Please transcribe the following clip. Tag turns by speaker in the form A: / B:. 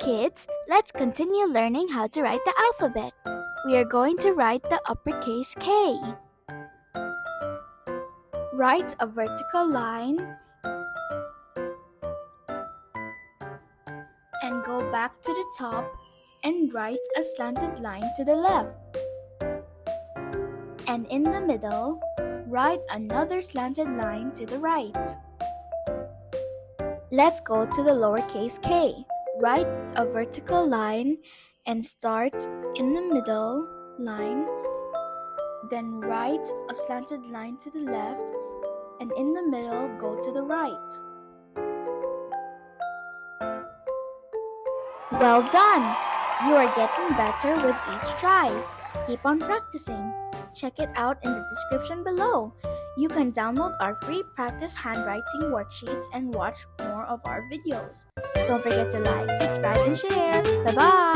A: kids, let's continue learning how to write the alphabet. We are going to write the uppercase K. Write a vertical line and go back to the top and write a slanted line to the left. And in the middle, write another slanted line to the right. Let's go to the lowercase k. Write a vertical line and start in the middle line. Then write a slanted line to the left, and in the middle, go to the right. Well done! You are getting better with each try. Keep on practicing. Check it out in the description below. You can download our free practice handwriting worksheets and watch more of our videos. Don't forget to like, subscribe, and share. Bye-bye!